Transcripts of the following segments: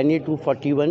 NA 241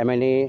M&A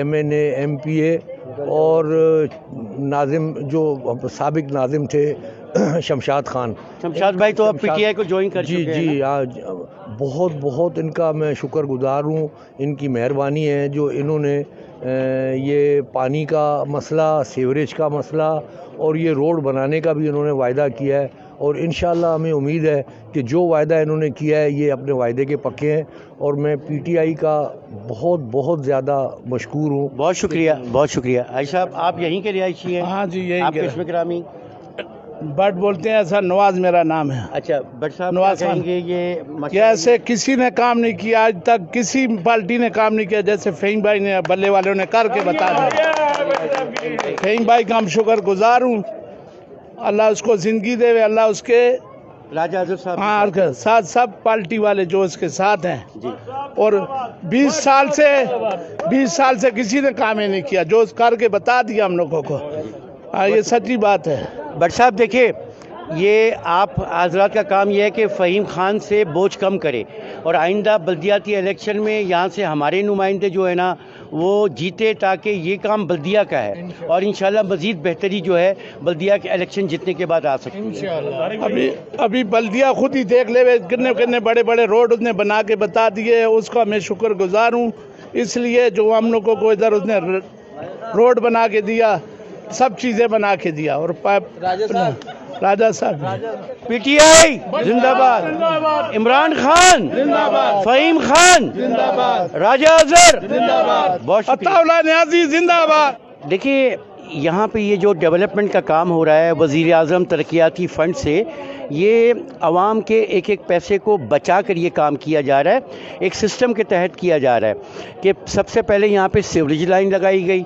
M&A MPA اور ناظم جو سابق ناظم تھے شمشاد خان. شمشاد بھائی تو اب پی ٹی آئی کو جوائن کر چکے ہیں. جی آج بہت بہت ان کا میں شکر گزار ہوں. ان کی مہربانی ہے جو انہوں نے یہ پانی کا مسئلہ، سیوریج کا مسئلہ اور یہ روڈ بنانے کا بھی انہوں نے وعدہ کیا ہے، اور انشاءاللہ ہمیں امید ہے کہ جو وعدہ انہوں نے کیا ہے یہ اپنے وعدے کے پکے ہیں. اور میں پی ٹی آئی کا بہت بہت زیادہ مشکور ہوں. بہت شکریہ، بہت شکریہ. عائشہ صاحب آپ یہیں کے رہائشی ہیں؟ ہاں جی یہی آپ کے اسم گرامی؟ بٹ بولتے ہیں ایسا، نواز میرا نام ہے. اچھا بٹ صاحب نواز کہیں گے کہ ایسے کسی نے کام نہیں کیا آج تک، کسی پارٹی نے کام نہیں کیا جیسے فہیم بھائی نے، بلے والوں نے کر کے بتا دیا. فہیم بھائی کا ہم شکر گزار ہوں. اللہ اس کو زندگی دے، اللہ اس کے راجہ حضرت صاحب ساتھ سب پارٹی والے جو اس کے ساتھ ہیں. اور 20 سال سے کسی نے کام ہی نہیں کیا، جو کر کے بتا دیا ہم لوگوں کو. یہ سچی بات ہے. بٹ صاحب دیکھیں، یہ آپ حضرات کا کام یہ ہے کہ فہیم خان سے بوجھ کم کرے، اور آئندہ بلدیاتی الیکشن میں یہاں سے ہمارے نمائندے جو ہے نا وہ جیتے، تاکہ یہ کام بلدیہ کا ہے، اور انشاءاللہ مزید بہتری جو ہے بلدیہ کے الیکشن جیتنے کے بعد آ سکتی ہے. ابھی بلدیہ خود ہی دیکھ لے، کتنے بڑے بڑے روڈ اس نے بنا کے بتا دیے. اس کا میں شکر گزار ہوں. اس لیے جو ہم لوگوں کو ادھر اس نے روڈ بنا کے دیا، سب چیزیں بنا کے دیا. اور راجہ صاحب پی ٹی آئی زندہ باد، عمران خان زندہ باد، فہیم خان زندہ باد، راجہ اظہر زندہ باد، بہت عطا اللہ نیازی زندہ باد. دیکھیے یہاں پہ یہ جو ڈیولپمنٹ کا کام ہو رہا ہے وزیر اعظم ترقیاتی فنڈ سے، یہ عوام کے ایک ایک پیسے کو بچا کر یہ کام کیا جا رہا ہے. ایک سسٹم کے تحت کیا جا رہا ہے کہ سب سے پہلے یہاں پہ سیوریج لائن لگائی گئی،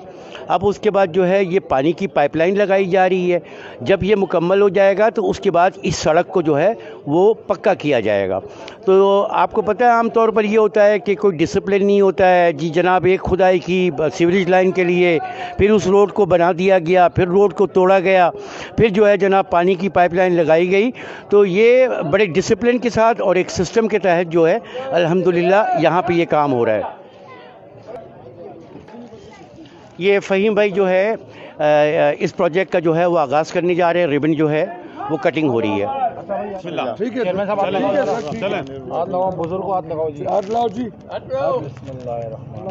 اب اس کے بعد جو ہے یہ پانی کی پائپ لائن لگائی جا رہی ہے. جب یہ مکمل ہو جائے گا تو اس کے بعد اس سڑک کو جو ہے وہ پکا کیا جائے گا. تو آپ کو پتہ ہے عام طور پر یہ ہوتا ہے کہ کوئی ڈسپلن نہیں ہوتا ہے. جی جناب، ایک کھدائی کی سیوریج لائن کے لیے، پھر اس روڈ کو بنا دیا گیا، پھر روڈ کو توڑا گیا، پھر جو ہے جناب پانی کی پائپ لائن لگائی گئی. تو یہ بڑے ڈسپلن کے ساتھ اور ایک سسٹم کے تحت جو ہے الحمدللہ یہاں پہ یہ کام ہو رہا ہے. یہ فہیم بھائی جو ہے اس پروجیکٹ کا جو ہے وہ آغاز کرنے جا رہے ہیں. ریبن جو ہے وہ کٹنگ ہو رہی ہے. ٹھیک ہے چلیں ہاتھ لگاؤ، بزرگ کو ہاتھ لگاؤ جی، ہاتھ لاؤ جی. بسم اللہ الرحمن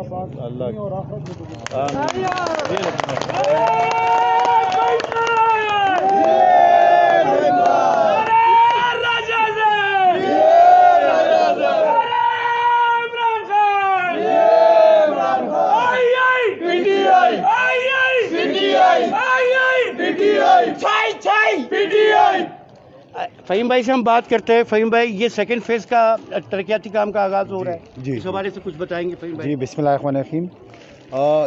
فہیم بھائی سے ہم بات کرتے ہیں. فہیم بھائی، یہ سیکنڈ فیز کا ترقیاتی کام کا آغاز ہو رہا ہے جی، اس حوالے سے کچھ بتائیں گے فہیم بھائی؟ جی بسم اللہ الرحمن الرحیم.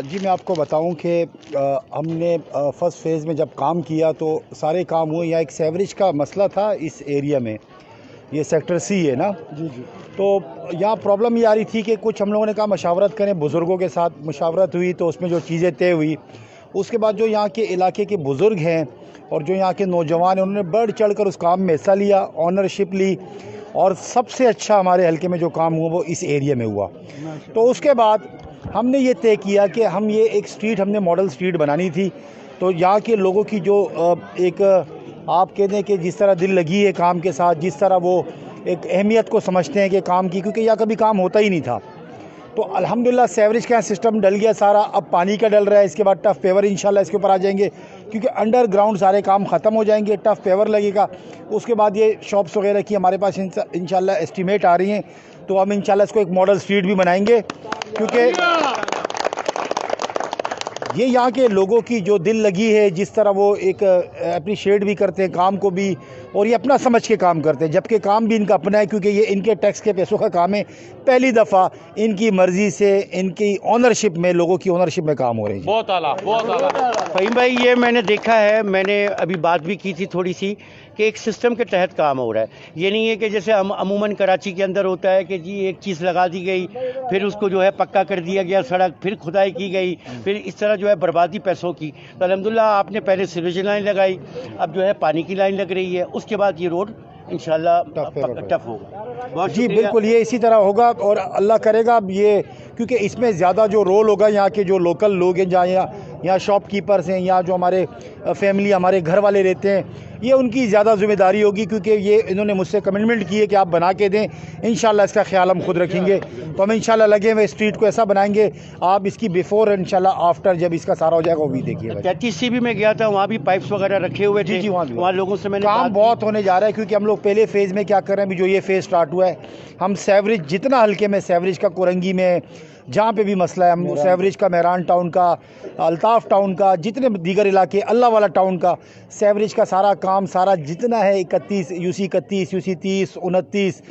جی میں آپ کو بتاؤں کہ ہم نے فرسٹ فیز میں جب کام کیا تو سارے کام ہوئے. یہاں ایک سیوریج کا مسئلہ تھا اس ایریا میں، یہ سیکٹر سی ہے نا جی. تو یہاں پرابلم یہ آ رہی تھی کہ کچھ ہم لوگوں نے کہا مشاورت کریں، بزرگوں کے ساتھ مشاورت ہوئی تو اس میں جو چیزیں طے ہوئی، اس کے بعد جو یہاں کے علاقے کے بزرگ ہیں اور جو یہاں کے نوجوان ہیں انہوں نے بڑھ چڑھ کر اس کام میں حصہ لیا، آنرشپ لی، اور سب سے اچھا ہمارے حلقے میں جو کام ہوا وہ اس ایریا میں ہوا. تو اس کے بعد ہم نے یہ طے کیا کہ ہم یہ ایک سٹریٹ ہم نے ماڈل سٹریٹ بنانی تھی. تو یہاں کے لوگوں کی جو ایک آپ کہتے ہیں کہ جس طرح دل لگی ہے کام کے ساتھ، جس طرح وہ ایک اہمیت کو سمجھتے ہیں کہ کام کی، کیونکہ یہاں کبھی کام ہوتا ہی نہیں تھا. تو الحمدللہ سیوریج کا سسٹم ڈل گیا سارا، اب پانی کا ڈل رہا ہے. اس کے بعد ٹف پیور انشاءاللہ اس کے اوپر آ جائیں گے، کیونکہ انڈر گراؤنڈ سارے کام ختم ہو جائیں گے. ٹف پیور لگے گا. اس کے بعد یہ شاپس وغیرہ کی ہمارے پاس انشاءاللہ اسٹیمیٹ آ رہی ہیں. تو ہم انشاءاللہ اس کو ایک ماڈل اسٹریٹ بھی بنائیں گے، کیونکہ یہ یہاں کے لوگوں کی جو دل لگی ہے، جس طرح وہ ایک اپریشیٹ بھی کرتے ہیں کام کو بھی، اور یہ اپنا سمجھ کے کام کرتے ہیں، جبکہ کام بھی ان کا اپنا ہے، کیونکہ یہ ان کے ٹیکس کے پیسوں کا کام ہے. پہلی دفعہ ان کی مرضی سے، ان کی آنرشپ میں، لوگوں کی آنرشپ میں کام ہو رہے ہیں. بہت اعلیٰ، بہت اعلیٰ. فہیم بھائی، یہ میں نے دیکھا ہے، میں نے ابھی بات بھی کی تھی تھوڑی سی، کہ ایک سسٹم کے تحت کام ہو رہا ہے. یہ نہیں ہے کہ جیسے عموماً کراچی کے اندر ہوتا ہے کہ جی ایک چیز لگا دی گئی، پھر اس کو جو ہے پکا کر دیا گیا سڑک، پھر کھدائی کی گئی، پھر اس طرح جو ہے بربادی پیسوں کی. تو الحمدللہ آپ نے پہلے سیوریج لائن لگائی، اب جو ہے پانی کی لائن لگ رہی ہے، اس کے بعد یہ روڈ انشاءاللہ ٹف ہوگا. جی بالکل، یہ اسی طرح ہوگا، اور اللہ کرے گا اب یہ کیونکہ اس میں زیادہ جو رول ہوگا یہاں کے جو لوکل لوگ ہیں جہاں یہاں شاپ کیپرز ہیں یا جو ہمارے فیملی ہمارے گھر والے رہتے ہیں, یہ ان کی زیادہ ذمہ داری ہوگی, کیونکہ یہ انہوں نے مجھ سے کمٹمنٹ کی ہے کہ آپ بنا کے دیں. انشاءاللہ اس کا خیال ہم خود رکھیں گے. تو ہم انشاءاللہ لگے ہوئے اسٹریٹ کو ایسا بنائیں گے, آپ اس کی بیفور انشاءاللہ آفٹر جب اس کا سارا ہو جائے گا وہ بھی دیکھیے. 33 بھی میں گیا تھا, وہاں بھی پائپس وغیرہ رکھے ہوئے تھے. جی وہاں لوگوں سے میں نے کام بہت ہونے جا رہا ہے, کیونکہ ہم لوگ پہلے فیز میں کیا کر رہے ہیں, جو یہ فیز سٹارٹ ہوا ہے, ہم سیوریج جتنا ہلکے میں سیوریج کا کورنگی میں جہاں پہ بھی مسئلہ ہے, ہم سیوریج کا مہران ٹاؤن کا, الطاف ٹاؤن کا, جتنے دیگر علاقے, اللہ والا ٹاؤن کا سیوریج کا سارا کام سارا جتنا ہے 31 UC 31 UC 30 29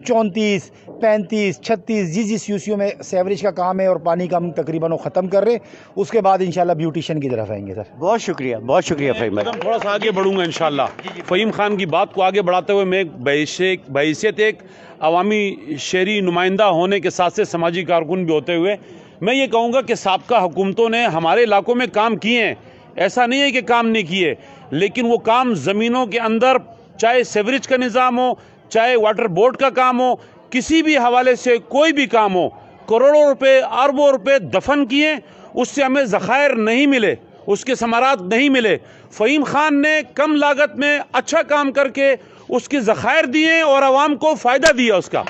34 35 36 جس یوسیوں میں سیوریج کا کام ہے اور پانی کا ہم تقریباً وہ ختم کر رہے ہیں. اس کے بعد انشاءاللہ بیوٹیشین کی طرف آئیں گے. سر بہت شکریہ, بہت شکریہ فہیم بھائی. تھوڑا سا آگے بڑھوں گا انشاءاللہ. فہیم خان کی بات کو آگے بڑھاتے ہوئے میں بحیثیت ایک عوامی شہری نمائندہ ہونے کے ساتھ سے سماجی کارکن بھی ہوتے ہوئے میں یہ کہوں گا کہ سابقہ حکومتوں نے ہمارے علاقوں میں کام کیے ہیں, ایسا نہیں ہے کہ کام نہیں کیے, لیکن وہ کام زمینوں کے اندر, چاہے سیوریج کا نظام ہو, چاہے واٹر بورڈ کا کام ہو, کسی بھی حوالے سے کوئی بھی کام ہو, کروڑوں روپے اربوں روپے دفن کیے, اس سے ہمیں ذخائر نہیں ملے, اس کے ثمرات نہیں ملے. فہیم خان نے کم لاگت میں اچھا کام کر کے اس کے ذخائر دیے اور عوام کو فائدہ دیا اس کا.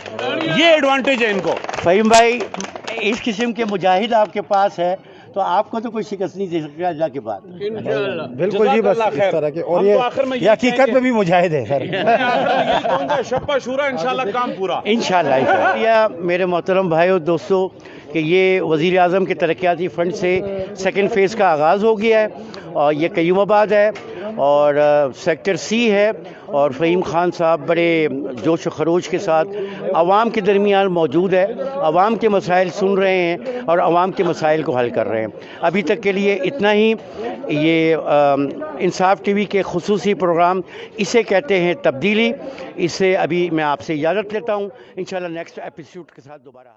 یہ ایڈوانٹیج ہے ان کو. فہیم بھائی, اس قسم کے مجاہد آپ کے پاس ہے تو آپ کو تو کوئی شکست نہیں دے سکتا اللہ کے بعد. بالکل جی, بس اس طرح کے, اور یہ حقیقت میں بھی مجاہد ہے. سر شپا شورا انشاءاللہ کام پورا انشاءاللہ. میرے محترم بھائیو دوستو, کہ یہ وزیر اعظم کے ترقیاتی فنڈ سے سیکنڈ فیز کا آغاز ہو گیا ہے, اور یہ قیوم آباد ہے اور سیکٹر سی ہے, اور فہیم خان صاحب بڑے جوش و خروش کے ساتھ عوام کے درمیان موجود ہے, عوام کے مسائل سن رہے ہیں اور عوام کے مسائل کو حل کر رہے ہیں. ابھی تک کے لیے اتنا ہی. یہ انصاف ٹی وی کے خصوصی پروگرام, اسے کہتے ہیں تبدیلی. اس سے ابھی میں آپ سے اجازت لیتا ہوں, انشاءاللہ نیکسٹ ایپیسوڈ کے ساتھ دوبارہ